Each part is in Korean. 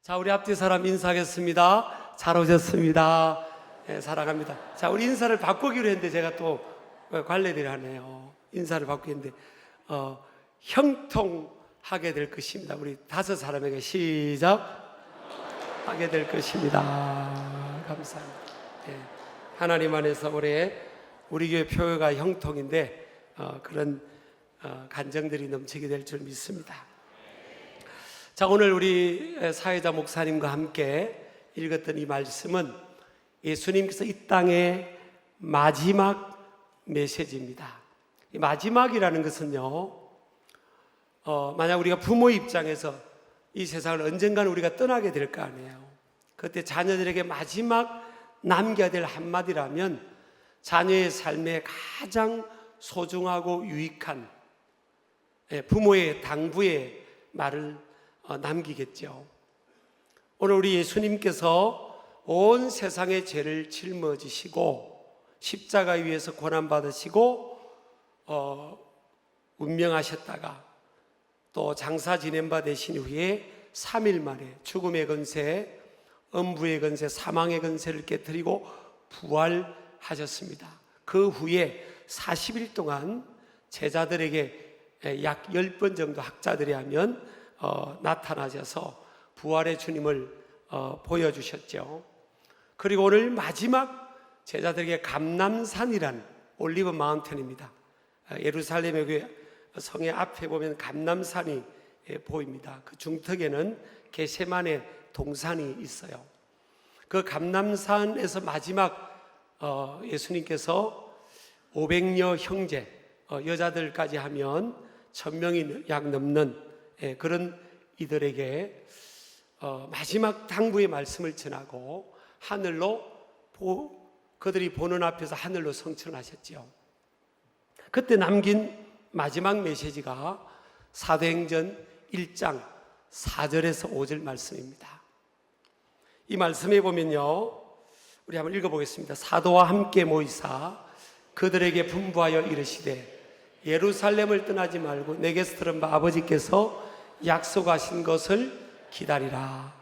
자, 우리 앞뒤 사람 인사하겠습니다. 잘 오셨습니다. 사랑합니다. 자, 우리 인사를 바꾸기로 했는데 제가 또 관례대로 하네요. 인사를 바꾸는데 형통하게 될 것입니다. 우리 5사람에게 시작. 하게 될 것입니다. 감사합니다. 하나님 안에서 올해 우리 교회 표어가 형통인데 그런 간정들이 넘치게 될 줄 믿습니다. 자, 오늘 우리 사회자 목사님과 함께 읽었던 이 말씀은 예수님께서 이 땅의 마지막 메시지입니다. 이 마지막이라는 것은요, 만약 우리가 부모 입장에서 이 세상을 언젠가는 우리가 떠나게 될 거 아니에요. 그때 자녀들에게 마지막 남겨야 될 한마디라면 자녀의 삶에 가장 소중하고 유익한 부모의 당부의 말을 남기겠죠. 오늘 우리 예수님께서 온 세상의 죄를 짊어지시고 십자가 위에서 고난받으시고 운명하셨다가 또 장사 지낸 바 되신 후에 3일 만에 죽음의 권세, 음부의 권세, 사망의 권세를 깨뜨리고 부활하셨습니다. 그 후에 40일 동안 제자들에게 약 10번 정도 학자들이 하면 나타나셔서 부활의 주님을 보여주셨죠. 그리고 오늘 마지막 제자들에게 감람산이란 올리브 마운틴입니다. 예루살렘의 그 성의 앞에 보면 감람산이 보입니다. 그 중턱에는 겟세마네 동산이 있어요. 그 감람산에서 마지막 예수님께서 500여 형제 여자들까지 하면 1000명이 약 넘는 그런 이들에게 마지막 당부의 말씀을 전하고 하늘로 그들이 보는 앞에서 하늘로 성천하셨죠. 그때 남긴 마지막 메시지가 사도행전 1장 4절에서 5절 말씀입니다. 이 말씀에 보면요, 우리 한번 읽어보겠습니다. 사도와 함께 모이사 그들에게 분부하여 이르시되 예루살렘을 떠나지 말고 내게서 들은 바 아버지께서 약속하신 것을 기다리라.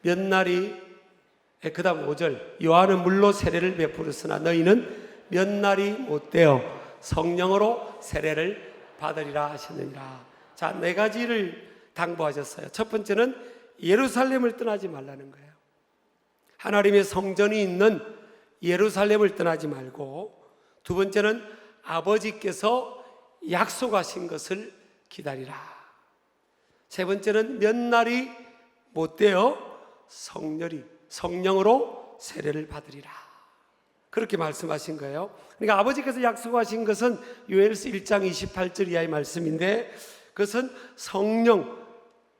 몇 날이 그 다음 5절 요한은 물로 세례를 베풀었으나 너희는 몇 날이 못되어 성령으로 세례를 받으리라 하셨느니라. 자, 4가지를 당부하셨어요. 첫 번째는 예루살렘을 떠나지 말라는 거예요. 하나님의 성전이 있는 예루살렘을 떠나지 말고, 두 번째는 아버지께서 약속하신 것을 기다리라. 세 번째는 몇 날이 못되어 성령으로 세례를 받으리라. 그렇게 말씀하신 거예요. 그러니까 아버지께서 약속하신 것은 요엘서 1장 28절 이하의 말씀인데, 그것은 성령,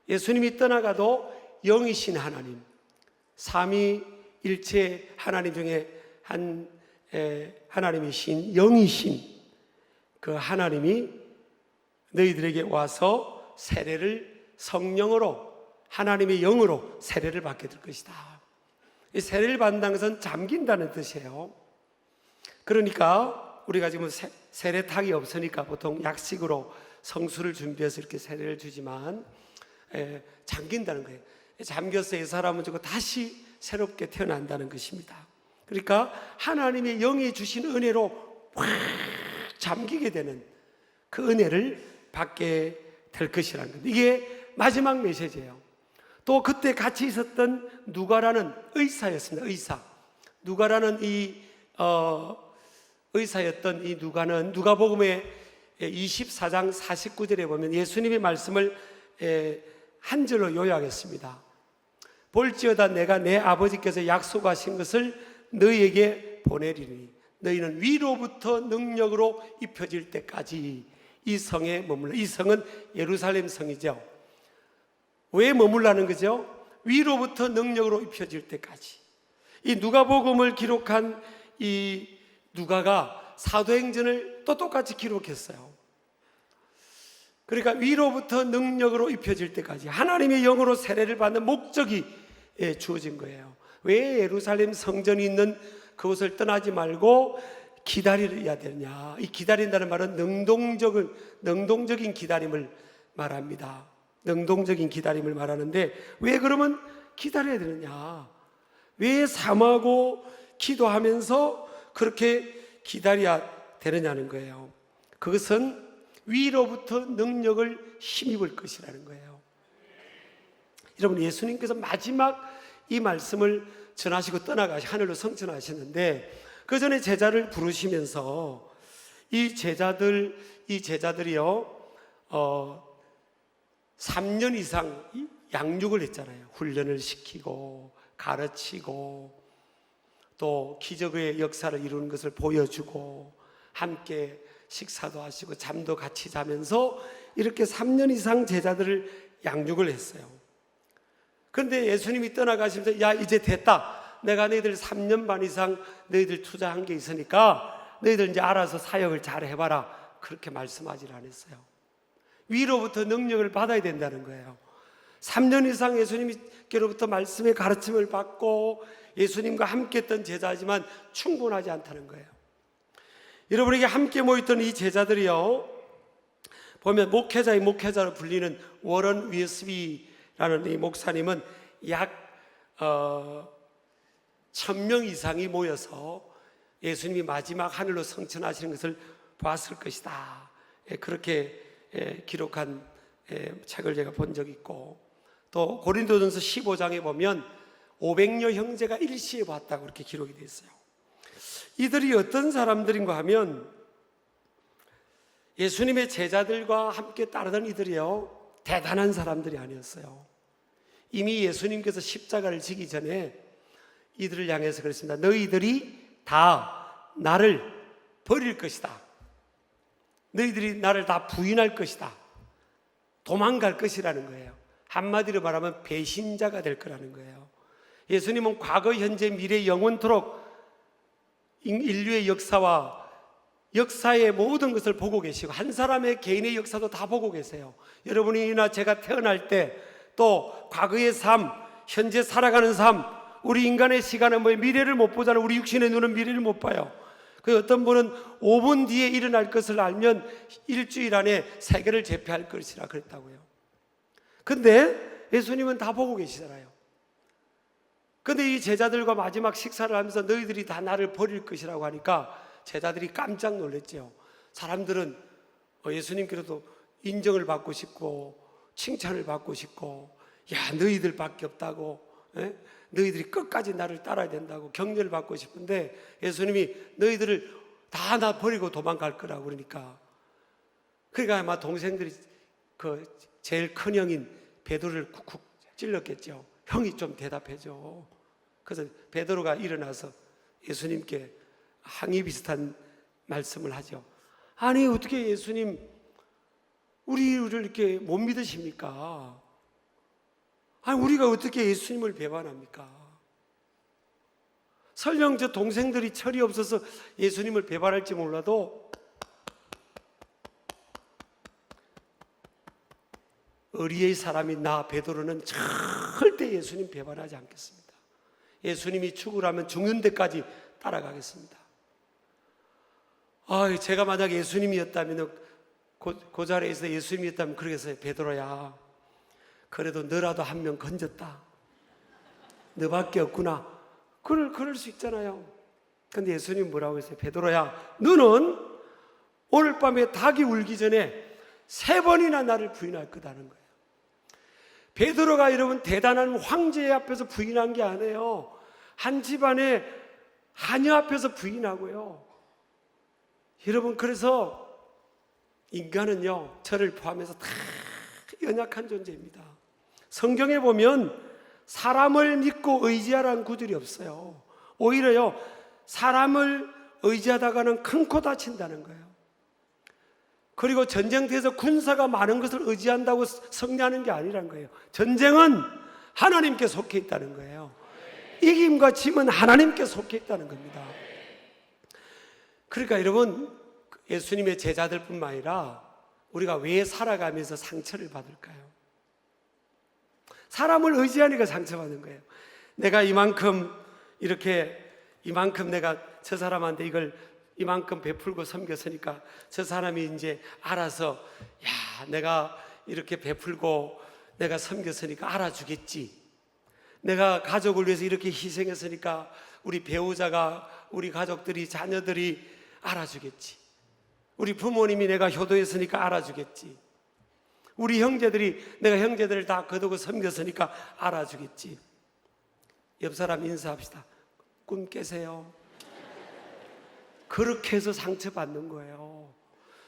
예수님이 떠나가도 영이신 하나님, 삼위일체 하나님 중에 한 하나님이신 영이신 그 하나님이 너희들에게 와서 세례를 성령으로, 하나님의 영으로 세례를 받게 될 것이다. 이 세례를 받는다는 것은 잠긴다는 뜻이에요. 그러니까 우리가 지금 세례탁이 없으니까 보통 약식으로 성수를 준비해서 이렇게 세례를 주지만 잠긴다는 거예요. 잠겨서 이 사람은 저거 다시 새롭게 태어난다는 것입니다. 그러니까 하나님의 영이 주신 은혜로 확 잠기게 되는 그 은혜를 받게 될 것이라는 겁니다. 이게 마지막 메시지예요. 또 그때 같이 있었던 누가라는 의사였습니다. 누가라는 이 의사였던 이 누가는 누가복음의 24장 49절에 보면 예수님의 말씀을 한 절로 요약했습니다. 볼지어다 내가 내 아버지께서 약속하신 것을 너희에게 보내리니 너희는 위로부터 능력으로 입혀질 때까지 이 성에 머물러. 이 성은 예루살렘 성이죠. 왜 머물라는 거죠? 위로부터 능력으로 입혀질 때까지. 이 누가복음을 기록한 이 누가가 사도행전을 또 똑같이 기록했어요. 그러니까 위로부터 능력으로 입혀질 때까지 하나님의 영으로 세례를 받는 목적이 주어진 거예요. 왜 예루살렘 성전이 있는 그곳을 떠나지 말고 기다려야 되냐? 이 기다린다는 말은 능동적인 기다림을 말합니다. 능동적인 기다림을 말하는데, 왜 그러면 기다려야 되느냐? 왜 사모하고 기도하면서 그렇게 기다려야 되느냐는 거예요. 그것은 위로부터 능력을 힘입을 것이라는 거예요. 여러분, 예수님께서 마지막 이 말씀을 전하시고 떠나가시 하늘로 성천하셨는데, 그 전에 제자를 부르시면서 이 제자들이요 3년 이상 양육을 했잖아요. 훈련을 시키고 가르치고 또 기적의 역사를 이루는 것을 보여주고 함께 식사도 하시고 잠도 같이 자면서 이렇게 3년 이상 제자들을 양육을 했어요. 그런데 예수님이 떠나가시면서 야, 이제 됐다. 내가 너희들 3년 반 이상 너희들 투자한 게 있으니까 너희들 이제 알아서 사역을 잘 해봐라. 그렇게 말씀하지 않았어요. 위로부터 능력을 받아야 된다는 거예요. 3년 이상 예수님께로부터 말씀의 가르침을 받고 예수님과 함께 했던 제자지만 충분하지 않다는 거예요. 여러분에게 함께 모였던 이 제자들이요, 보면 목회자의 목회자로 불리는 워런 위스비라는 이 목사님은 약 1000명 이상이 모여서 예수님이 마지막 하늘로 성천하시는 것을 보았을 것이다. 그렇게 기록한 책을 제가 본 적이 있고, 또 고린도전서 15장에 보면 500여 형제가 일시에 봤다고 그렇게 기록이 되어 있어요. 이들이 어떤 사람들인가 하면 예수님의 제자들과 함께 따르던 이들이요, 대단한 사람들이 아니었어요. 이미 예수님께서 십자가를 지기 전에 이들을 향해서 그랬습니다. 너희들이 다 나를 버릴 것이다. 너희들이 나를 다 부인할 것이다. 도망갈 것이라는 거예요. 한마디로 말하면 배신자가 될 거라는 거예요. 예수님은 과거, 현재, 미래, 영원토록 인류의 역사와 역사의 모든 것을 보고 계시고 한 사람의 개인의 역사도 다 보고 계세요. 여러분이나 제가 태어날 때, 또 과거의 삶, 현재 살아가는 삶, 우리 인간의 시간은 뭐 미래를 못 보잖아요. 우리 육신의 눈은 미래를 못 봐요. 그 어떤 분은 5분 뒤에 일어날 것을 알면 일주일 안에 세계를 제패할 것이라 그랬다고요. 근데 예수님은 다 보고 계시잖아요. 근데 이 제자들과 마지막 식사를 하면서 너희들이 다 나를 버릴 것이라고 하니까 제자들이 깜짝 놀랐죠. 사람들은 예수님께로도 인정을 받고 싶고 칭찬을 받고 싶고, 야, 너희들밖에 없다고, 너희들이 끝까지 나를 따라야 된다고 격려를 받고 싶은데, 예수님이 너희들을 다 나 버리고 도망갈 거라고 그러니까, 그러니까 아마 동생들이 그 제일 큰 형인 베드로를 쿡쿡 찔렀겠죠. 형이 좀 대답해줘. 그래서 베드로가 일어나서 예수님께 항의 비슷한 말씀을 하죠. 아니, 어떻게 예수님 우리를 이렇게 못 믿으십니까? 아니, 우리가 어떻게 예수님을 배반합니까? 설령 저 동생들이 철이 없어서 예수님을 배반할지 몰라도 의리의 사람인 나 베드로는 절대 예수님 배반하지 않겠습니다. 예수님이 죽으라면 죽는 데까지 따라가겠습니다. 제가 만약 예수님이었다면, 그 자리에서 예수님이었다면 그러겠어요. 베드로야, 그래도 너라도 한 명 건졌다. 너밖에 없구나. 그럴 수 있잖아요. 근데 예수님 뭐라고 했어요? 베드로야, 너는 오늘 밤에 닭이 울기 전에 3번이나 나를 부인할 거다는 거예요. 베드로가 여러분 대단한 황제 앞에서 부인한 게 아니에요. 한 집안의 하녀 앞에서 부인하고요. 여러분, 그래서 인간은요, 저를 포함해서 다 연약한 존재입니다. 성경에 보면 사람을 믿고 의지하라는 구절이 없어요. 오히려요, 사람을 의지하다가는 큰 코 다친다는 거예요. 그리고 전쟁터에서 군사가 많은 것을 의지한다고 승리하는 게 아니란 거예요. 전쟁은 하나님께 속해 있다는 거예요. 이김과 짐은 하나님께 속해 있다는 겁니다. 그러니까 여러분, 예수님의 제자들뿐만 아니라 우리가 왜 살아가면서 상처를 받을까요? 사람을 의지하니까 상처받는 거예요. 내가 이만큼 내가 저 사람한테 이걸 이만큼 베풀고 섬겼으니까 저 사람이 이제 알아서, 야, 내가 이렇게 베풀고 내가 섬겼으니까 알아주겠지. 내가 가족을 위해서 이렇게 희생했으니까 우리 배우자가, 우리 가족들이, 자녀들이 알아주겠지. 우리 부모님이 내가 효도했으니까 알아주겠지. 우리 형제들이, 내가 형제들을 다 거두고 섬겼으니까 알아주겠지. 옆 사람 인사합시다. 꿈 깨세요. 그렇게 해서 상처받는 거예요.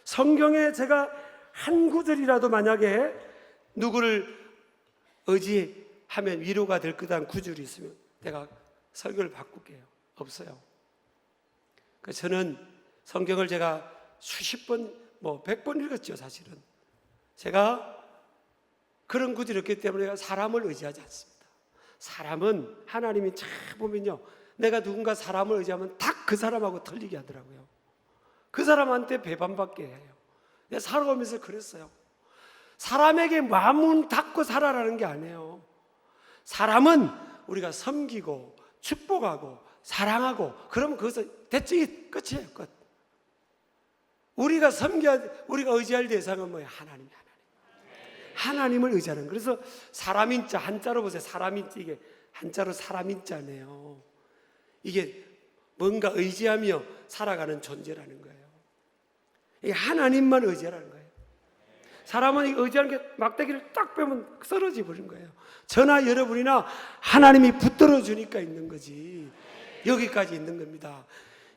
성경에 제가 한 구절이라도 만약에 누구를 의지하면 위로가 될 거다는 구절이 있으면 내가 설교를 바꿀게요. 없어요. 그래서 저는 성경을 제가 수십 번, 100번 읽었죠, 사실은. 제가 그런 구절이 없기 때문에 내가 사람을 의지하지 않습니다. 사람은 하나님이 참 보면요, 내가 누군가 사람을 의지하면 딱 그 사람하고 틀리게 하더라고요. 그 사람한테 배반받게 해요. 내가 살아오면서 그랬어요. 사람에게 마음을 닫고 살아라는 게 아니에요. 사람은 우리가 섬기고 축복하고 사랑하고 그러면 그것은 대충 끝이에요. 끝. 우리가 우리가 의지할 대상은 뭐예요? 하나님을 의지하는. 그래서 사람인자, 한자로 보세요. 사람인자, 이게 한자로 사람인자네요. 이게 뭔가 의지하며 살아가는 존재라는 거예요. 이게 하나님만 의지하라는 거예요. 사람은 의지하는 게 막대기를 딱 빼면 쓰러져 버린 거예요. 저나 여러분이나 하나님이 붙들어 주니까 있는 거지. 여기까지 있는 겁니다.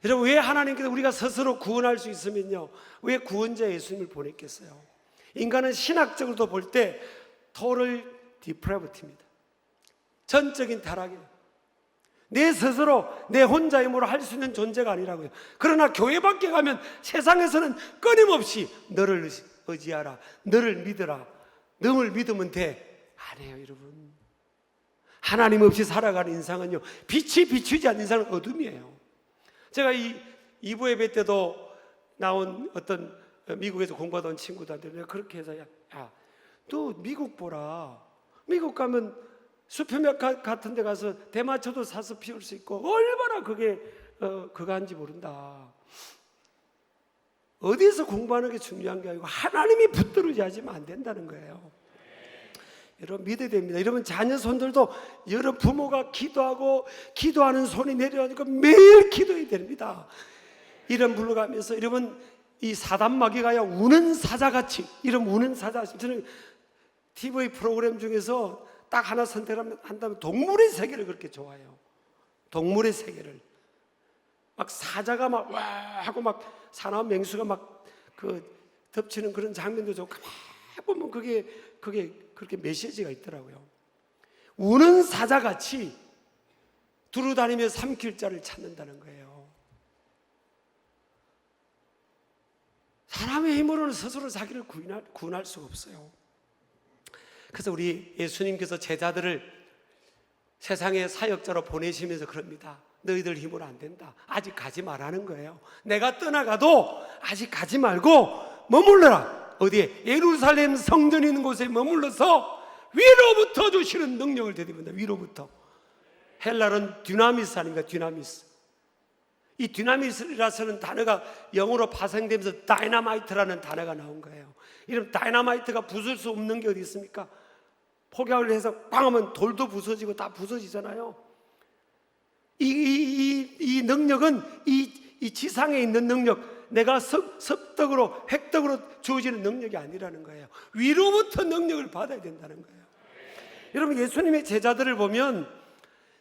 여러분, 왜 하나님께서 우리가 스스로 구원할 수 있으면요, 왜 구원자 예수님을 보냈겠어요? 인간은 신학적으로도 볼 때 total depravity입니다. 전적인 타락이에요. 내 스스로 내 혼자 힘으로 할 수 있는 존재가 아니라고요. 그러나 교회 밖에 가면 세상에서는 끊임없이 너를 의지하라, 너를 믿어라, 너를 믿으면 돼. 아니에요, 여러분. 하나님 없이 살아가는 인상은요, 빛이 비추지 않는 인상은 어둠이에요. 제가 이 2부 예배 때도 나온 어떤 미국에서 공부하던 친구들한테 내가 그렇게 해서, 야, 너 미국 보라. 미국 가면 수표맥 같은 데 가서 대마초도 사서 피울 수 있고 얼마나 그게 그거 한지 모른다. 어디서 공부하는 게 중요한 게 아니고 하나님이 붙들어지 하시면 안 된다는 거예요. 여러분, 믿어야 됩니다. 여러분, 자녀 손들도 여러 부모가 기도하고 기도하는 손이 내려오니까 매일 기도해야 됩니다. 이런 불러가면서 여러분, 이 사단마귀가 우는 사자같이, 이런 우는 사자같이, 저는 TV 프로그램 중에서 딱 하나 선택한다면 동물의 세계를 그렇게 좋아해요. 동물의 세계를. 막 사자가 막 와 하고 막 사나운 맹수가 막 덮치는 그런 장면도 좋고, 가만히 보면 그게 그렇게 메시지가 있더라고요. 우는 사자같이 두루다니며 삼킬 자를 찾는다는 거예요. 사람의 힘으로는 스스로 자기를 구원할 수가 없어요. 그래서 우리 예수님께서 제자들을 세상의 사역자로 보내시면서 그럽니다. 너희들 힘으로 안 된다. 아직 가지 말라는 거예요. 내가 떠나가도 아직 가지 말고 머물러라. 어디에? 예루살렘 성전이 있는 곳에 머물러서 위로부터 주시는 능력을 되립니다. 위로부터. 헬라는 듀나미스 아닙니까? 듀나미스. 이 듀나미스라는 단어가 영어로 파생되면서 다이너마이트라는 단어가 나온 거예요. 이런 다이너마이트가 부술 수 없는 게 어디 있습니까? 폭약을 해서 빵 하면 돌도 부서지고 다 부서지잖아요. 이 능력은 이 지상에 있는 능력, 내가 섭덕으로 획덕으로 주어지는 능력이 아니라는 거예요. 위로부터 능력을 받아야 된다는 거예요. 여러분, 예수님의 제자들을 보면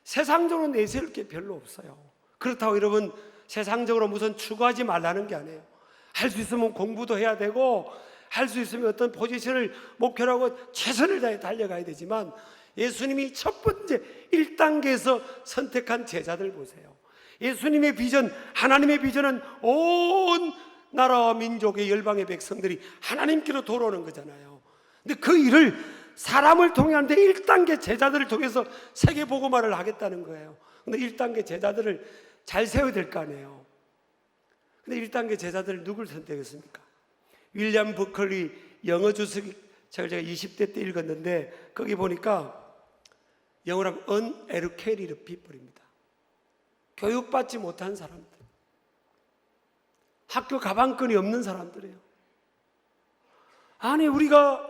세상적으로 내세울 게 별로 없어요. 그렇다고 여러분, 세상적으로 무슨 추구하지 말라는 게 아니에요. 할 수 있으면 공부도 해야 되고, 할 수 있으면 어떤 포지션을 목표로 하고 최선을 다해 달려가야 되지만, 예수님이 첫 번째 1단계에서 선택한 제자들 보세요. 예수님의 비전, 하나님의 비전은 온 나라와 민족의 열방의 백성들이 하나님께로 돌아오는 거잖아요. 근데 그 일을 사람을 통해 하는데 1단계 제자들을 통해서 세계복음화를 하겠다는 거예요. 근데 1단계 제자들을 잘 세워야 될 거 아니에요. 근데 1단계 제자들을 누굴 선택했습니까? 윌리엄 버클리 영어 주석이 제가 20대 때 읽었는데, 거기 보니까 영어로 하면 uneducated people입니다. 교육받지 못한 사람들, 학교 가방끈이 없는 사람들이에요. 아니, 우리가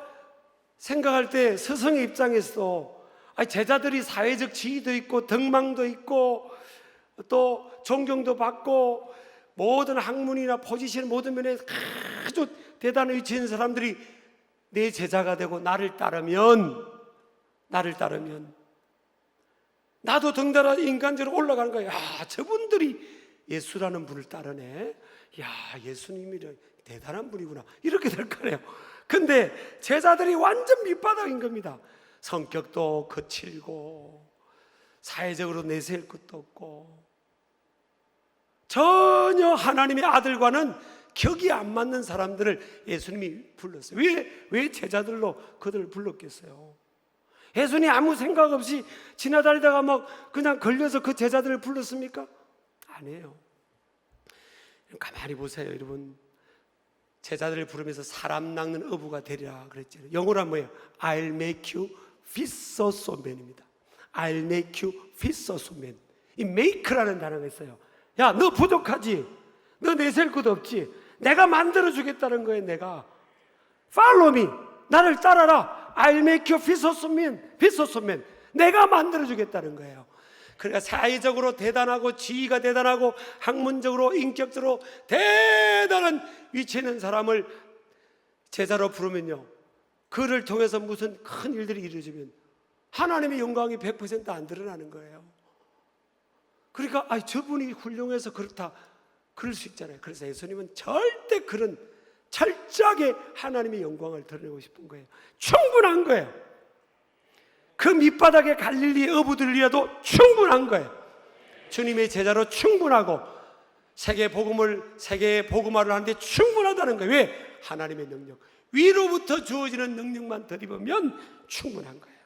생각할 때 스승의 입장에서도 제자들이 사회적 지위도 있고 덕망도 있고 또 존경도 받고 모든 학문이나 포지션 모든 면에 아주 대단한 위치에 있는 사람들이 내 제자가 되고 나를 따르면 나도 덩달아 인간적으로 올라가는 거야. 저분들이 예수라는 분을 따르네. 예수님이 대단한 분이구나. 이렇게 될 거예요. 근데 제자들이 완전 밑바닥인 겁니다. 성격도 거칠고 사회적으로 내세울 것도 없고 전혀 하나님의 아들과는 격이 안 맞는 사람들을 예수님이 불렀어요. 왜 제자들로 그들을 불렀겠어요? 예수님이 아무 생각 없이 지나다니다가 막 그냥 걸려서 그 제자들을 불렀습니까? 아니에요. 가만히 보세요, 여러분. 제자들을 부르면서 사람 낚는 어부가 되리라 그랬잖아요. 영어로 하면 뭐예요? I'll make you fishers of men입니다. I'll make you fishers of men. 이 make라는 단어가 있어요. 야, 너 부족하지? 너 내세울 것도 없지? 내가 만들어주겠다는 거예요. 내가 Follow me. 나를 따라라. I'll make you fishers of men. Fishers of men. 내가 만들어주겠다는 거예요. 그러니까 사회적으로 대단하고 지위가 대단하고 학문적으로 인격적으로 대단한 위치에 있는 사람을 제자로 부르면요, 그를 통해서 무슨 큰 일들이 이루어지면 하나님의 영광이 100% 안 드러나는 거예요. 그러니까 저분이 훌륭해서 그렇다 그럴 수 있잖아요. 그래서 예수님은 절대 그런 철저하게 하나님의 영광을 드러내고 싶은 거예요. 충분한 거예요. 그 밑바닥의 갈릴리 어부들이라도 충분한 거예요. 주님의 제자로 충분하고 세계 복음화를 하는데 충분하다는 거예요. 왜? 하나님의 능력, 위로부터 주어지는 능력만 들이보면 충분한 거예요.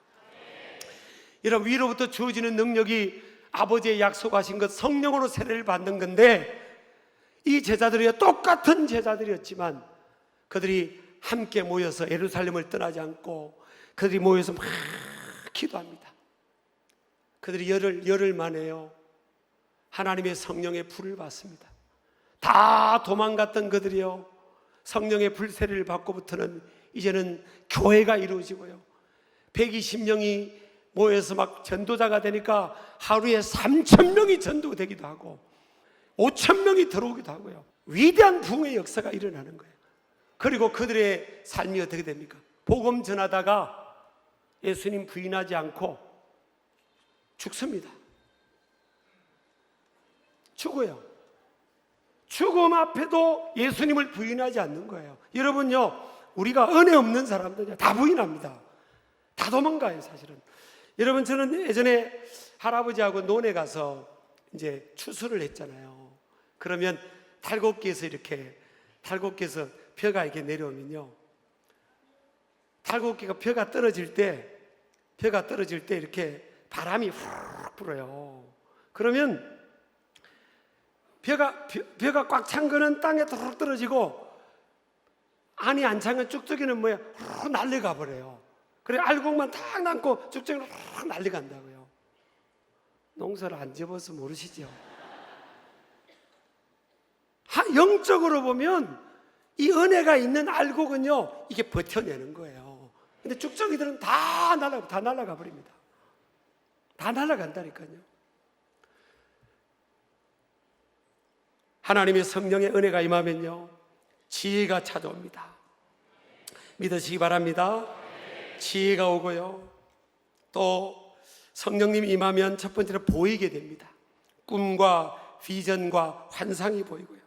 이런 위로부터 주어지는 능력이 아버지의 약속하신 것 성령으로 세례를 받는 건데, 이 제자들이 똑같은 제자들이었지만 그들이 함께 모여서 예루살렘을 떠나지 않고 그들이 모여서 막 기도합니다. 그들이 열흘 만에요, 하나님의 성령의 불을 받습니다. 다 도망갔던 그들이요, 성령의 불세례를 받고부터는 이제는 교회가 이루어지고요, 120명이 모여서 막 전도자가 되니까 하루에 3,000명이 전도되기도 하고 5,000명이 들어오기도 하고요. 위대한 부흥의 역사가 일어나는 거예요. 그리고 그들의 삶이 어떻게 됩니까? 복음 전하다가 예수님 부인하지 않고 죽습니다. 죽어요. 죽음 앞에도 예수님을 부인하지 않는 거예요. 여러분요, 우리가 은혜 없는 사람들 다 부인합니다. 다 도망가요, 사실은. 여러분, 저는 예전에 할아버지하고 논에 가서 이제 추수를 했잖아요. 그러면 탈곡기에서 벼가 이렇게 내려오면요, 탈곡기가 벼가 떨어질 때 이렇게 바람이 훅 불어요. 그러면 벼가 꽉 찬 거는 땅에 뚝 떨어지고 안이 안 찬 건 쭉쭉이는 뭐야, 훅 날려가 버려요. 그래 알곡만 탁 남고 쭉쭉이는 훅 날려간다고요. 농사를 안 지어봐서 모르시죠? 영적으로 보면 이 은혜가 있는 알곡은요, 이게 버텨내는 거예요. 근데 쭉쭉이들은 다 날아가 버립니다. 다 날아간다니까요. 하나님의 성령의 은혜가 임하면요, 지혜가 찾아옵니다. 믿으시기 바랍니다. 지혜가 오고요, 또 성령님이 임하면 첫 번째로 보이게 됩니다. 꿈과 비전과 환상이 보이고요.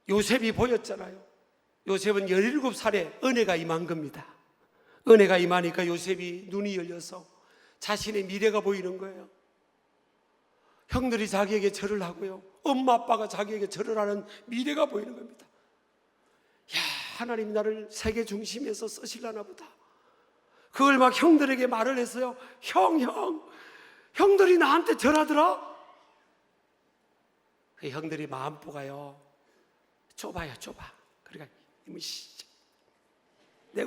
요셉이 보였잖아요. 요셉은 17살에 은혜가 임한 겁니다. 은혜가 임하니까 요셉이 눈이 열려서 자신의 미래가 보이는 거예요. 형들이 자기에게 절을 하고요, 엄마 아빠가 자기에게 절을 하는 미래가 보이는 겁니다. 야, 하나님 나를 세계 중심에서 쓰시려나 보다. 그걸 막 형들에게 말을 했어요. 형들이 나한테 절하더라. 그 형들이 마음보가요 좁아요. 그러니까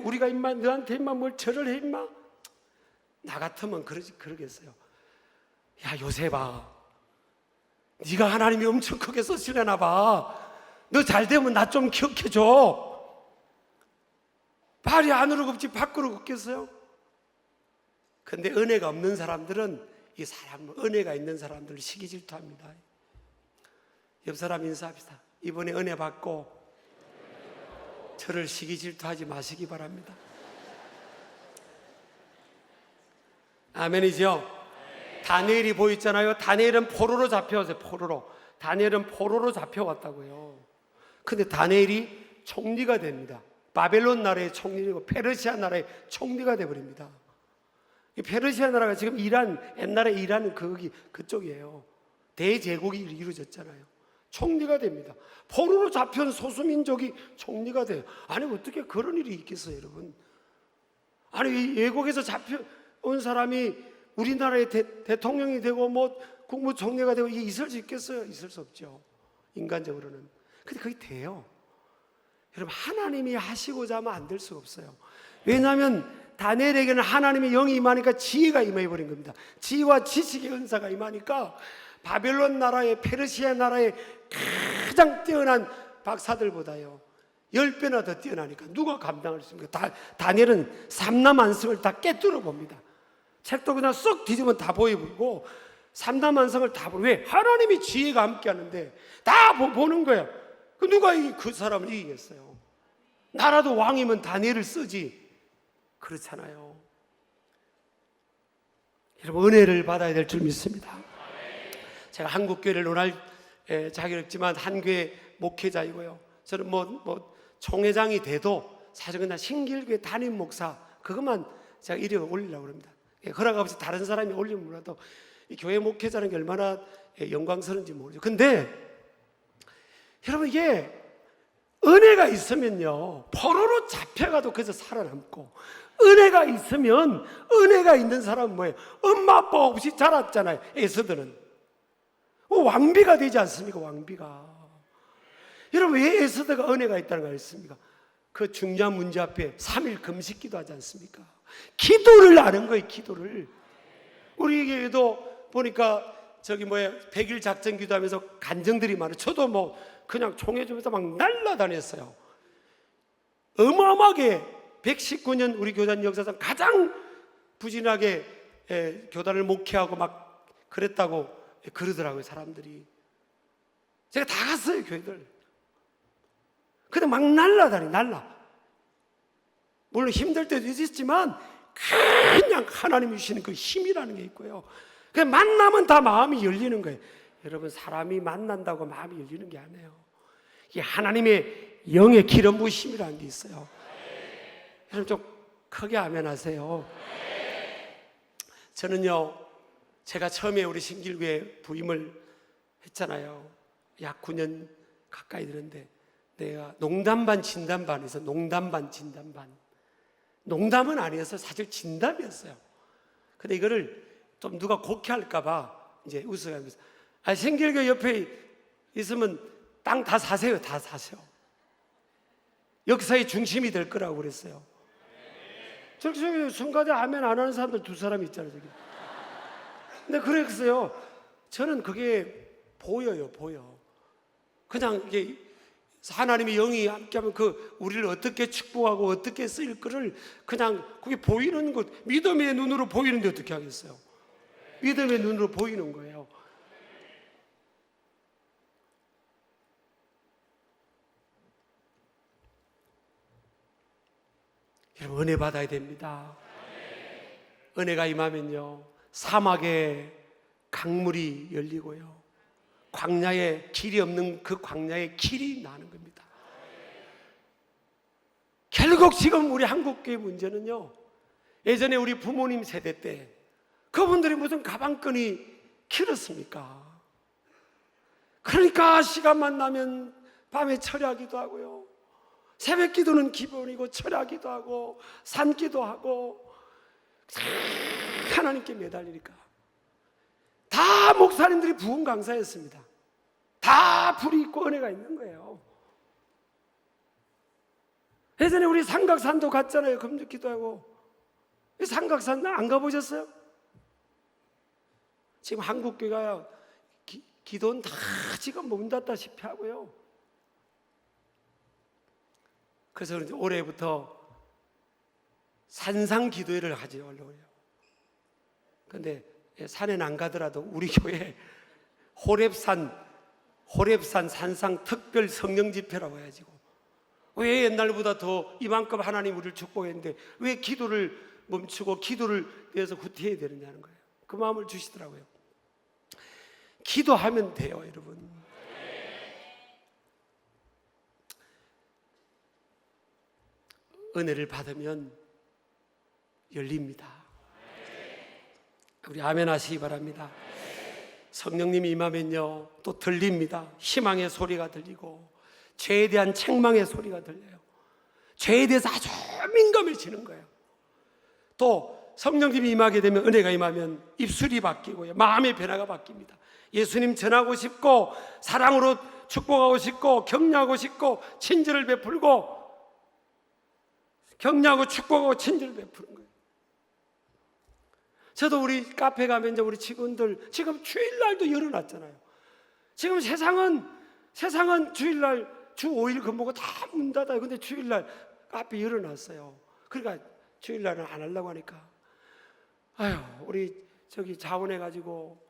우리가 임마 너한테 임마 뭘 절을 해 임마? 나 같으면 그러겠어요. 야 요셉아, 네가 하나님이 엄청 크게 쓰시려나 봐. 너 잘 되면 나 좀 기억해줘. 발이 안으로 굽지 밖으로 굽겠어요? 근데 은혜가 없는 사람들은 이 사람, 은혜가 있는 사람들을 시기 질투합니다. 옆 사람 인사합시다. 이번에 은혜 받고 저를 시기 질투하지 마시기 바랍니다. 아멘이죠? 다니엘이 보였잖아요. 다니엘은 포로로 잡혀왔어요. 포로로. 다니엘은 포로로 잡혀왔다고요. 근데 다니엘이 총리가 됩니다. 바벨론 나라의 총리이고 페르시아 나라의 총리가 되어버립니다. 이 페르시아 나라가 지금 이란, 옛날에 이란 그쪽이에요. 대제국이 이루어졌잖아요. 총리가 됩니다. 포로로 잡혀온 소수민족이 총리가 돼요. 아니 어떻게 그런 일이 있겠어요, 여러분? 아니 외국에서 잡혀온 사람이 우리나라의 대통령이 되고 뭐 국무총리가 되고 이게 있을 수 있겠어요? 있을 수 없죠, 인간적으로는. 근데 그게 돼요. 여러분, 하나님이 하시고자 하면 안 될 수가 없어요. 왜냐하면 다니엘에게는 하나님의 영이 임하니까 지혜가 임해버린 겁니다. 지혜와 지식의 은사가 임하니까 바벨론 나라의, 페르시아 나라의 가장 뛰어난 박사들보다요 10배나 더 뛰어나니까 누가 감당할 수 있습니까? 다니엘은 삼라만성을 다 깨뚫어 봅니다. 책도 그냥 쏙 뒤집으면 다 보이고 삼라만성을 다 보고. 왜? 하나님이 지혜가 함께 하는데 다 보는 거예요. 누가 그 사람을 이기겠어요? 나라도 왕이면 다니엘을 쓰지. 그렇잖아요. 여러분, 은혜를 받아야 될 줄 믿습니다. 제가 한국교회를 논할 자격이 없지만 한 교회 목회자이고요. 저는 뭐 총회장이 돼도 사실 그냥 신길교회 담임 목사 그것만 제가 이력을 올리려고 합니다. 허락 없이 다른 사람이 올리면 몰라도 이 교회 목회자는 게 얼마나 영광스러운지 모르죠. 근데 여러분, 이게 은혜가 있으면요 포로로 잡혀가도 그래서 살아남고, 은혜가 있으면, 은혜가 있는 사람은 뭐예요? 엄마 아빠 없이 자랐잖아요. 에스더는 왕비가 되지 않습니까? 왕비가. 여러분, 왜 에스더가 은혜가 있다는 걸 알습니까? 그 중요한 문제 앞에 3일 금식 기도하지 않습니까? 기도를 아는 거예요. 기도를. 우리 교회도 보니까 100일 작전 기도하면서 간증들이 많아요. 저도 뭐 그냥 총회 주면서 막 날라다녔어요. 어마어마하게 119년 우리 교단 역사상 가장 부진하게 교단을 목회하고 막 그랬다고 그러더라고요, 사람들이. 제가 다 갔어요, 교회들. 근데 막 날라. 물론 힘들 때도 있었지만 그냥 하나님이 주시는 그 힘이라는 게 있고요. 그냥 만나면 다 마음이 열리는 거예요. 여러분, 사람이 만난다고 마음이 열리는 게 아니에요. 이게 하나님의 영의 기름 부으심이라는 게 있어요. 여러분, 좀 크게 아멘 하세요. 저는요, 제가 처음에 우리 신길교회 부임을 했잖아요. 약 9년 가까이 되는데 내가 농담 반 진담 반에서 농담 반 진담 반. 농담은 아니어서 사실 진담이었어요. 근데 이거를 좀 누가 곡해할까봐 이제 웃어가면서, 신길교회 옆에 있으면 땅 다 사세요. 다 사세요. 역사의 중심이 될 거라고 그랬어요. 저기 순간에 아멘 안 하는 사람들 2사람 있잖아요, 저기. 근데 그랬어요. 저는 그게 보여요. 그냥 이게 하나님의 영이 함께하면 우리를 어떻게 축복하고 어떻게 쓰일 거를 그냥 그게 보이는 것, 믿음의 눈으로 보이는데 어떻게 하겠어요? 믿음의 눈으로 보이는 거예요. 여러분, 은혜 받아야 됩니다. 은혜가 임하면요 사막에 강물이 열리고요, 광야에 길이 없는 그 광야에 길이 나는 겁니다. 결국 지금 우리 한국교회 문제는요, 예전에 우리 부모님 세대 때 그분들이 무슨 가방끈이 길었습니까? 그러니까 시간만 나면 밤에 철야기도 하고요, 새벽 기도는 기본이고 철야기도 하고 산기도 하고 하나님께 매달리니까. 다 목사님들이 부흥 강사였습니다. 다 불이 있고 은혜가 있는 거예요. 예전에 우리 삼각산도 갔잖아요. 금죽기도 하고. 삼각산 안 가보셨어요? 지금 한국교회가 기도는 다 지금 문 닫다시피 하고요. 그래서 올해부터 산상 기도회를 하려고 해요. 근데 산에 안 가더라도 우리 교회 호렙산 산상 특별 성령 집회라고 해가지고, 왜 옛날보다 더 이만큼 하나님 우리를 축복했는데 왜 기도를 멈추고 기도를 위해서 구태해야 되느냐는 거예요. 그 마음을 주시더라고요. 기도하면 돼요, 여러분. 은혜를 받으면 열립니다. 우리 아멘 하시기 바랍니다. 성령님이 임하면요, 또 들립니다. 희망의 소리가 들리고 죄에 대한 책망의 소리가 들려요. 죄에 대해서 아주 민감해지는 거예요. 또 성령님이 임하게 되면, 은혜가 임하면 입술이 바뀌고요, 마음의 변화가 바뀝니다. 예수님 전하고 싶고 사랑으로 축복하고 싶고 격려하고 싶고 친절을 베풀고, 격려하고 축복하고 친절을 베푸는 거예요. 저도 우리 카페 가면 이제 우리 직원들 지금 주일날도 열어놨잖아요. 지금 세상은 주일날 주 5일 근무가 다 문 닫아요. 근데 주일날 카페 열어놨어요. 그러니까 주일날은 안 하려고 하니까, 아유, 우리 저기 자원해가지고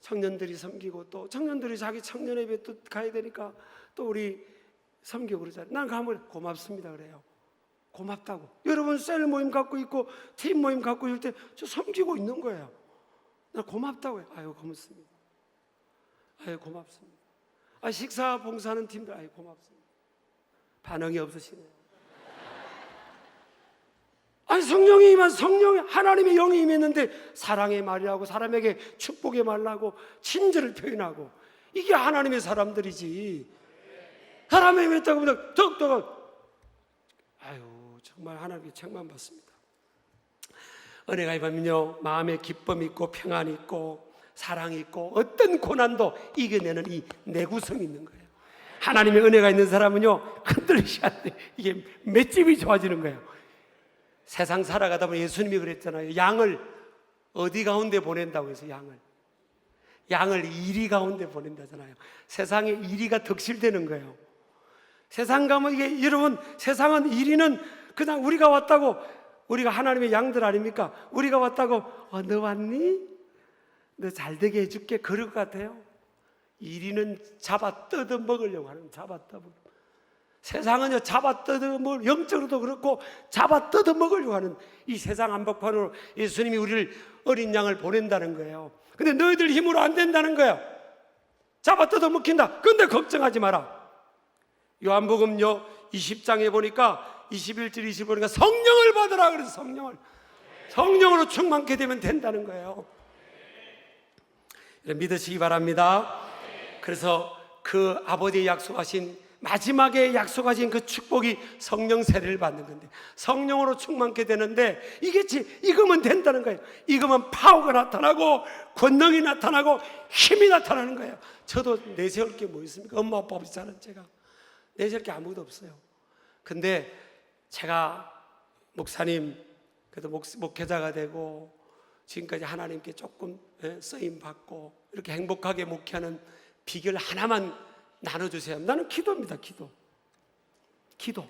청년들이 섬기고, 또 청년들이 자기 청년회에 또 가야 되니까 또 우리 섬기고 그러잖아요. 난 가면 고맙습니다 그래요. 고맙다고. 여러분 셀 모임 갖고 있고 팀 모임 갖고 있을 때 저 섬기고 있는 거예요. 나 고맙다고 해요. 아유, 고맙습니다. 아유, 고맙습니다. 아, 식사 봉사하는 팀들, 아유, 고맙습니다. 반응이 없으시네요. 아니, 성령이 임한, 하나님의 영이 임했는데 사랑의 말이라고, 사람에게 축복의 말하고 친절을 표현하고, 이게 하나님의 사람들이지. 사람의 임했다고 하면 더욱더, 아유, 정말 하나님께 책만 받습니다. 은혜가 임하면요, 마음에 기쁨이 있고 평안이 있고 사랑이 있고 어떤 고난도 이겨내는 이 내구성이 있는 거예요. 하나님의 은혜가 있는 사람은요, 흔들리지 않아요. 이게 맷집이 좋아지는 거예요. 세상 살아가다 보면 예수님이 그랬잖아요. 양을 어디 가운데 보낸다고 해서 양을 이리 가운데 보낸다잖아요. 세상에 이리가 덕실되는 거예요. 세상 가면 이게, 여러분, 세상은 이리는 그냥 우리가 왔다고, 우리가 하나님의 양들 아닙니까? 우리가 왔다고, 너 왔니? 너 잘되게 해줄게, 그럴 것 같아요. 이리는 잡아 뜯어 먹으려고 하는, 세상은요, 잡아 뜯어 먹을, 영적으로도 그렇고 잡아 뜯어 먹으려고 하는 이 세상 한복판으로 예수님이 우리를, 어린 양을 보낸다는 거예요. 근데 너희들 힘으로 안 된다는 거예요. 잡아 뜯어 먹힌다. 근데 걱정하지 마라. 요한복음요 20장에 보니까 21절 20절 보니까 성령을 받으라 그래서 성령으로 충만케 되면 된다는 거예요. 믿으시기 바랍니다. 그래서 그 아버지의 약속하신, 마지막에 약속하신 그 축복이 성령 세례를 받는 건데, 성령으로 충만케 되는데, 이거면 된다는 거예요. 이거면 파워가 나타나고 권능이 나타나고 힘이 나타나는 거예요. 저도 내세울 게 뭐 있습니까? 엄마 아빠 없이 자는 제가 내세울 게 아무것도 없어요. 근데 제가 목사님, 그래도 목회자가 되고 지금까지 하나님께 조금 쓰임 받고 이렇게 행복하게 목회하는 비결 하나만 나눠주세요. 나는 기도입니다. 기도.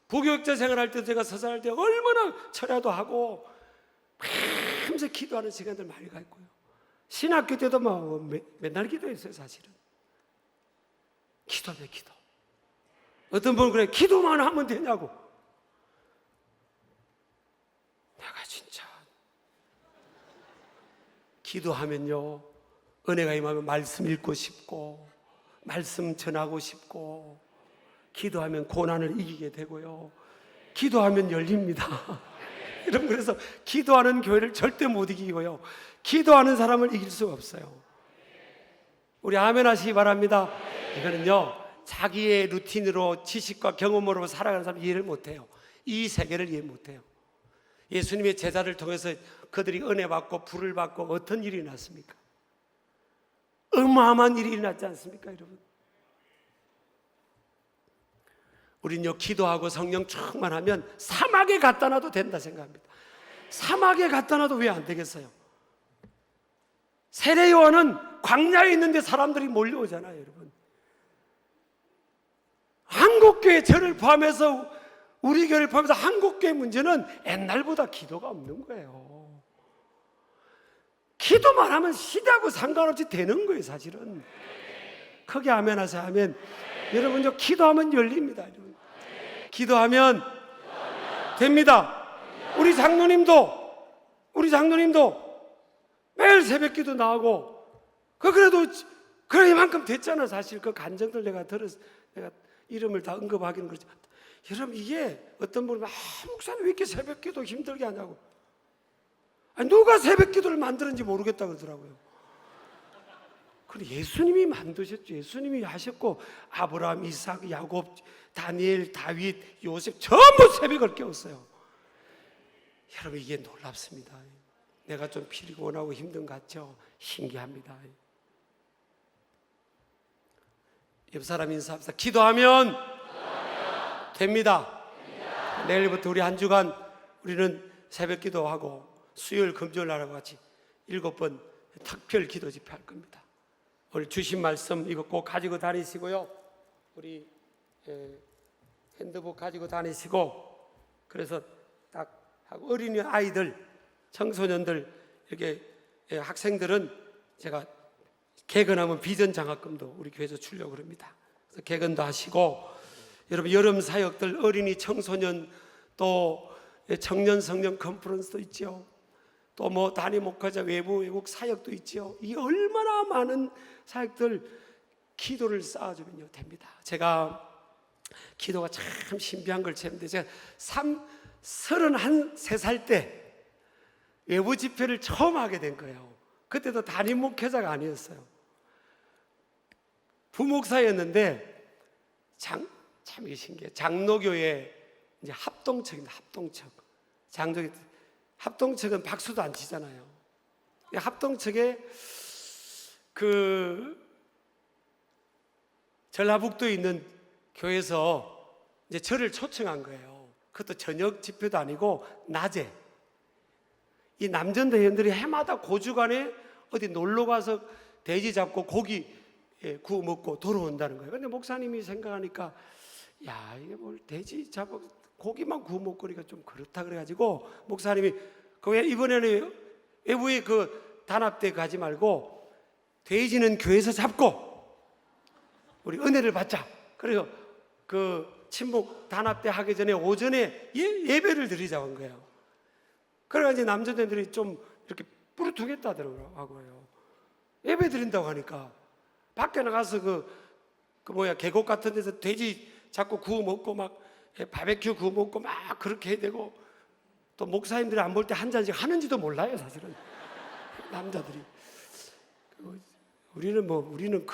부교육자 생활할 때, 제가 서산할 때 얼마나 철야도 하고 밤새 기도하는 시간들 많이 갔고요. 신학교 때도 맨날 기도했어요. 사실은 기도네, 기도. 어떤 분은 그래, 기도만 하면 되냐고. 내가 진짜 기도하면요, 은혜가 임하면 말씀 읽고 싶고 말씀 전하고 싶고, 기도하면 고난을 이기게 되고요, 기도하면 열립니다. 여러분, 그래서 기도하는 교회를 절대 못 이기고요, 기도하는 사람을 이길 수가 없어요. 우리 아멘 하시기 바랍니다. 이거는요, 자기의 루틴으로 지식과 경험으로 살아가는 사람 이해를 못해요. 이 세계를 이해 못해요. 예수님의 제자를 통해서 그들이 은혜 받고 불을 받고 어떤 일이 났습니까? 어마어마한 일이 일어났지 않습니까, 여러분? 우린요, 기도하고 성령 충만하면 사막에 갖다 놔도 된다 생각합니다. 사막에 갖다 놔도 왜 안 되겠어요? 세례 요한은 광야에 있는데 사람들이 몰려오잖아요, 여러분. 한국교회 저를 포함해서 우리 교회를 포함해서 한국교회 문제는 옛날보다 기도가 없는 거예요. 기도만 하면 시대하고 상관없이 되는 거예요, 사실은. 크게 아멘 하세요. 아멘. 여러분, 저 기도하면 열립니다. 여러분. 기도하면 됩니다. 우리 장로님도 매일 새벽 기도 나오고, 그래도 그래 이만큼 됐잖아. 사실 그 간증들 내가 이름을 다 언급하기는 그렇지만, 여러분, 이게 어떤 분은 목사님 왜 이렇게 새벽 기도 힘들게 하냐고. 아니, 누가 새벽 기도를 만드는지 모르겠다 그러더라고요. 그래, 예수님이 만드셨죠. 예수님이 하셨고, 아브라함, 이삭, 야곱, 다니엘, 다윗, 요셉 전부 새벽을 깨웠어요. 여러분, 이게 놀랍습니다. 내가 좀 피곤하고 힘든 것 같죠? 신기합니다. 옆 사람 인사합시다. 기도하면 됩니다. 내일부터 우리 한 주간 우리는 새벽 기도하고 수요일, 금요일 날하고 같이 7번 특별 기도 집회 할 겁니다. 오늘 주신 말씀 이거 꼭 가지고 다니시고요. 우리 핸드북 가지고 다니시고, 그래서 딱 하고 어린이 아이들, 청소년들, 이렇게 학생들은 제가 개근하면 비전 장학금도 우리 교회에서 주려고 합니다. 그래서 개근도 하시고, 여러분 여름 사역들, 어린이, 청소년, 또 청년 성령 컨퍼런스도 있죠. 또 뭐 단임 목회자 외국 사역도 있죠. 이 얼마나 많은 사역들 기도를 쌓아주면요 됩니다. 제가 기도가 참 신비한 걸 채는데, 제가 33살 때 외부 집회를 처음 하게 된 거예요. 그때도 단임 목회자가 아니었어요. 부목사였는데 참 이게 신기해요. 장로교회 이제 합동측입니다. 합동측은 박수도 안 치잖아요. 합동측에 전라북도에 있는 교회에서 이제 저를 초청한 거예요. 그것도 저녁 집회도 아니고 낮에. 이 남전도 회원들이 해마다 고주간에 어디 놀러 가서 돼지 잡고 고기 구워 먹고 돌아온다는 거예요. 근데 목사님이 생각하니까, 야, 이게 뭘 돼지 잡아 고기만 구워 먹고 그러니까 좀 그렇다 그래가지고, 목사님이 이번에는 외부에 그 단합대 가지 말고 돼지는 교회에서 잡고 우리 은혜를 받자. 그래서 그 친목 단합대 하기 전에 오전에 예배를 드리자고 한 거예요. 그래가지고 남자들이 좀 이렇게 뿌듯하겠다더라고요. 예배 드린다고 하니까 밖에 나가서 계곡 같은 데서 돼지 잡고 구워 먹고 막 바베큐 구워 먹고 막 그렇게 해야 되고, 또 목사님들이 안 볼 때 한 잔씩 하는지도 몰라요, 사실은. 남자들이. 우리는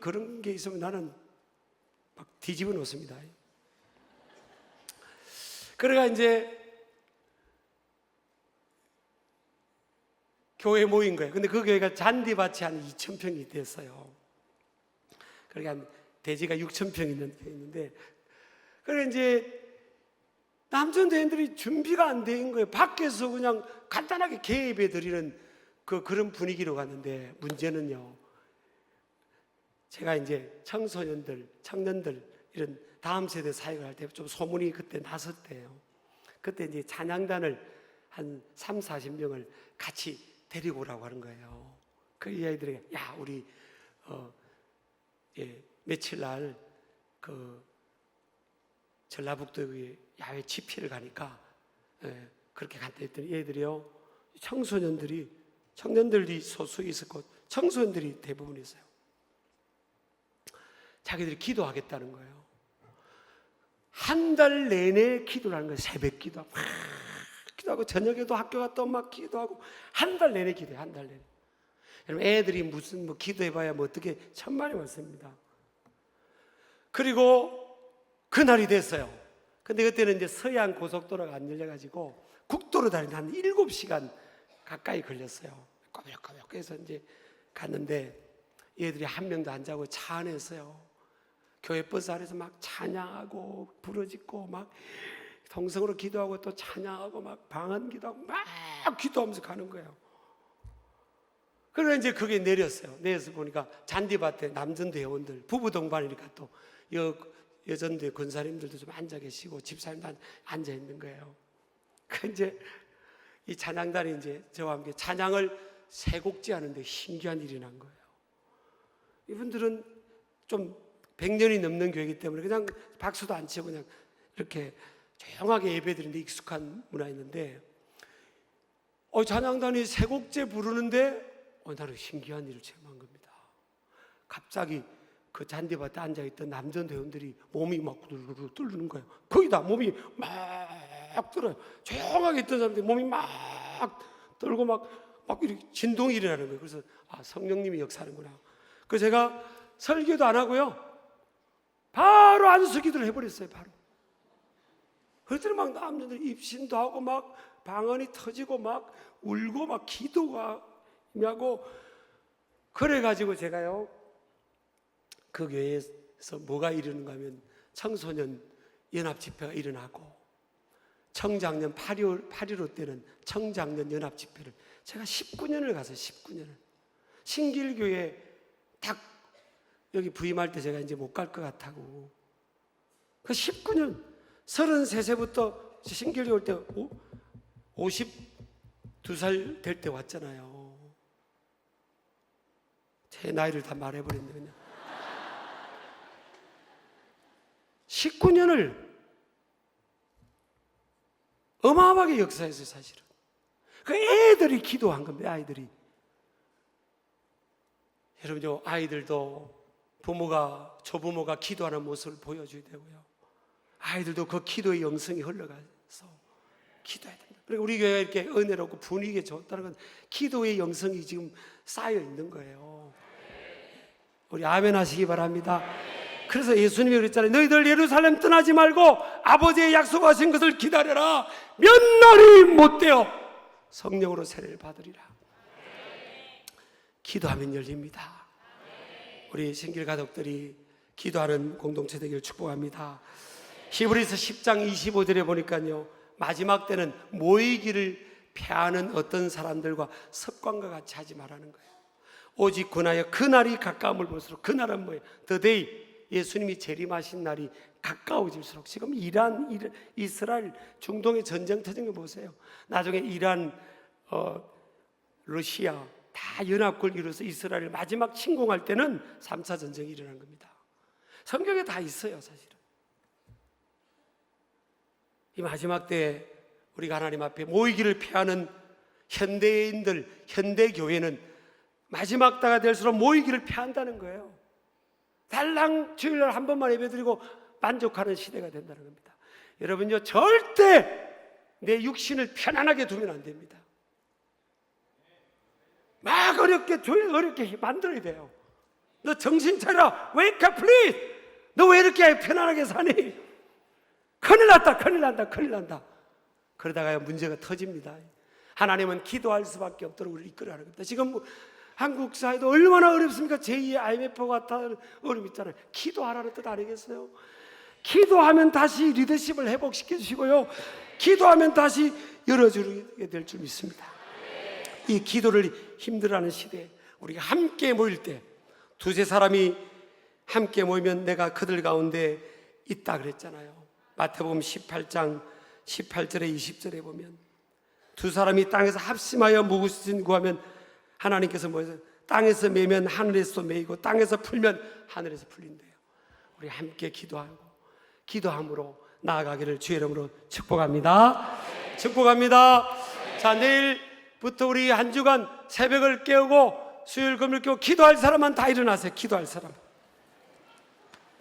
그런 게 있으면 나는 막 뒤집어 놓습니다. 그래가 이제 교회 모인 거예요. 근데 그 교회가 잔디밭이 한 2,000평이 됐어요. 그러니까 대지가 6,000평 있는데, 그래 이제 남전대원들이 준비가 안 된 거예요. 밖에서 그냥 간단하게 개입해 드리는 그런 분위기로 갔는데, 문제는요, 제가 이제 청소년들, 청년들 이런 다음 세대 사역을 할 때 좀 소문이 그때 났을 때예요. 그때 이제 찬양단을 한 30-40명을 같이 데리고 오라고 하는 거예요. 그 이 아이들에게, 야, 우리 며칠 날 전라북도에 야외 집회를 가니까 그렇게 간다 했더니, 얘들이요, 청년들이 소수 있었고 청소년들이 대부분 있어요. 자기들이 기도하겠다는 거예요. 한 달 내내 기도를 하는 거예요. 새벽 기도, 막 기도하고 저녁에도 학교 갔다 막 기도하고 한 달 내내 기도해요. 한 달 내내. 여러분, 애들이 무슨 기도해봐야 어떻게 천만이 왔습니다. 그리고 그날이 됐어요. 근데 그때는 이제 서해안 고속도로가 안 열려가지고 국도로 다니는데 한 7시간 가까이 걸렸어요. 꼬박꼬박. 그래서 이제 갔는데 얘들이 한 명도 안 자고 차 안에서요, 교회 버스 안에서 막 찬양하고 부르짖고 막 동성으로 기도하고 또 찬양하고 막 방언 기도하고 막 기도하면서 가는 거예요. 그래서 이제 그게 내렸어요. 내려서 보니까 잔디밭에 남전도 회원들 부부 동반이니까 또 여전대 권사님들도 좀 앉아 계시고 집사님도 앉아 있는 거예요. 그 이제 이 찬양단이 이제 저와 함께 찬양을 세 곡째 하는데 신기한 일이 난 거예요. 이분들은 좀 100년이 넘는 교회이기 때문에 그냥 박수도 안 치고 그냥 이렇게 조용하게 예배드리는데 익숙한 문화였는데 찬양단이 세 곡째 부르는데 나는 신기한 일을 체험한 겁니다. 갑자기 그 잔디밭에 앉아있던 남전 회원들이 몸이 막 두루루루 떨리는 거예요. 거의 다 몸이 막 떨어요. 조용하게 있던 사람들이 몸이 막 떨고 막 이렇게 진동이 일어나는 거예요. 그래서 성령님이 역사하는구나. 그래서 제가 설교도 안 하고요, 바로 안수기도를 해버렸어요. 바로. 그랬더니 막 남자들이 입신도 하고 막 방언이 터지고 막 울고 막 기도가 하고, 그래가지고 제가요, 그 교회에서 뭐가 일어나는가 하면 청소년 연합집회가 일어나고 청장년 8.15 때는 청장년 연합집회를 제가 19년을 가서 19년을 신길교회 딱 여기 부임할 때 제가 이제 못 갈 것 같다고 그 19년 33세부터 신길교회 올 때 52살 될 때 왔잖아요. 제 나이를 다 말해버렸네 그냥. 19년을 어마어마하게 역사했어요. 사실은 그 애들이 기도한 겁니다. 아이들이. 여러분, 아이들도 부모가, 조부모가 기도하는 모습을 보여줘야 되고요, 아이들도 그 기도의 영성이 흘러가서 기도해야 됩니다. 그리고 우리 교회가 이렇게 은혜롭고 분위기가 좋다는 건 기도의 영성이 지금 쌓여 있는 거예요. 우리 아멘 하시기 바랍니다. 그래서 예수님이 그랬잖아요. 너희들 예루살렘 떠나지 말고 아버지의 약속하신 것을 기다려라. 몇 날이 못되어 성령으로 세례를 받으리라. 기도하면 열립니다. 우리 신길 가족들이 기도하는 공동체 되기를 축복합니다. 히브리서 10장 25절에 보니까요, 마지막 때는 모이기를 패하는 어떤 사람들과 습관과 같이 하지 말라는 거예요. 오직 그나여 그날이 가까움을 볼수록, 그날은 뭐예요? The day, 예수님이 재림하신 날이 가까워질수록, 지금 이란, 이스라엘, 중동의 전쟁 터진 거 보세요. 나중에 이란, 러시아 다 연합국을 이루어서 이스라엘을 마지막 침공할 때는 3차 전쟁이 일어난 겁니다. 성경에 다 있어요. 사실은 이 마지막 때 우리가 하나님 앞에 모이기를 피하는 현대인들, 현대교회는 마지막 때가 될수록 모이기를 피한다는 거예요. 달랑 주일날 한 번만 예배드리고 만족하는 시대가 된다는 겁니다. 여러분요, 절대 내 육신을 편안하게 두면 안 됩니다. 막 어렵게 만들어야 돼요. 너 정신 차려, wake up please. 너 왜 이렇게 편안하게 사니? 큰일 났다, 큰일 난다, 큰일 난다. 그러다가 문제가 터집니다. 하나님은 기도할 수밖에 없도록 우리를 이끌어가는 겁니다. 지금 한국 사회도 얼마나 어렵습니까? 제2의 IMF와 같은 어려움 있잖아요. 기도하라는 뜻 아니겠어요? 기도하면 다시 리더십을 회복시켜 주시고요, 기도하면 다시 열어주게 될 줄 믿습니다. 이 기도를 힘들어하는 시대에 우리가 함께 모일 때, 두세 사람이 함께 모이면 내가 그들 가운데 있다 그랬잖아요. 마태복음 18장 18절에 20절에 보면 두 사람이 땅에서 합심하여 무엇이든 구하면 하나님께서 뭐예요? 땅에서 매면 하늘에서 매이고 땅에서 풀면 하늘에서 풀린대요. 우리 함께 기도하고 기도함으로 나아가기를 주의 이름으로 축복합니다. 축복합니다. 자, 내일부터 우리 한 주간 새벽을 깨우고 수요일 금요일 깨우고 기도할 사람만 다 일어나세요. 기도할 사람.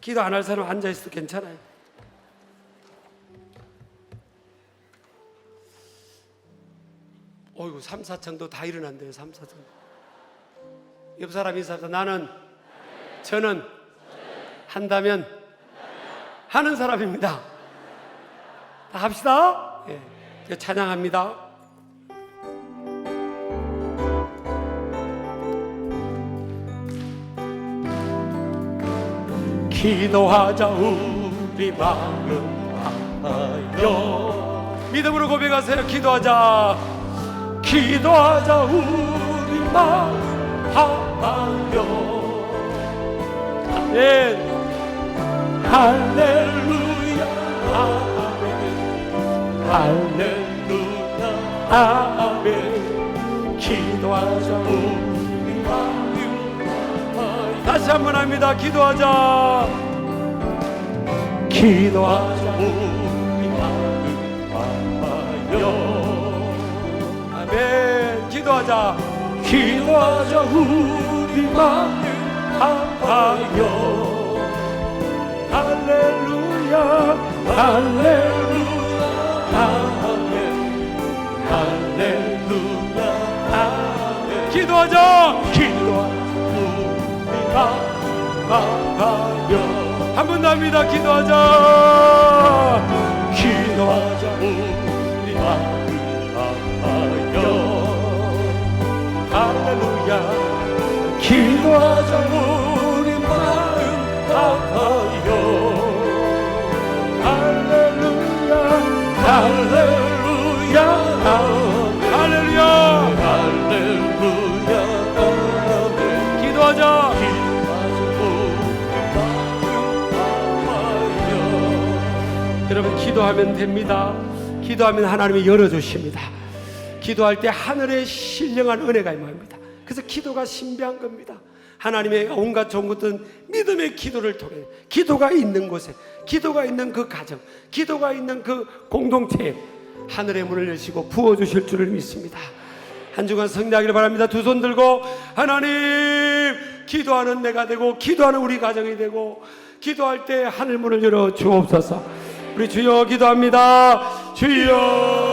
기도 안 할 사람 앉아있어도 괜찮아요. 어이구, 3, 4층도 다 일어난대요. 3, 4층. 옆 사람 인사해서 저는 한다면 하는 사람입니다. 다 합시다. 예, 찬양합니다. 기도하자 우리 마음 다하여. 믿음으로 고백하세요. 기도하자. 기도하자 우리 마음 다하여. 아멘. 할렐루야 아멘 할렐루야 아멘 기도하자 우리 마음 다시 한번 합니다. 기도하자 기도하자 우리 마음 아파요 아멘 기도하자 기도하자 우리 마음 아파요 할렐루야 할렐루야 아멘 할렐루야 아멘 기도하자 기도하자 우리가 아파요 한 번 더 합니다. 기도하자 기도하자 우리 마음 아파요 할렐루야 기도하자 우리 마음 아파요 할렐루야 할렐루야 할렐루야 할렐루야 기도하자 여러분 기도하면 됩니다. 기도하면 하나님이 열어주십니다. 기도할 때 하늘에 신령한 은혜가 임합니다. 그래서 기도가 신비한 겁니다. 하나님의 온갖 좋은 것들은 믿음의 기도를 통해 기도가 있는 곳에 기도가 있는 그 가정 기도가 있는 그 공동체에 하늘의 문을 여시고 부어주실 줄을 믿습니다. 한 주간 성리하기를 바랍니다. 두 손 들고 하나님 기도하는 내가 되고 기도하는 우리 가정이 되고 기도할 때 하늘 문을 열어 주옵소서. 우리 주여 기도합니다. 주여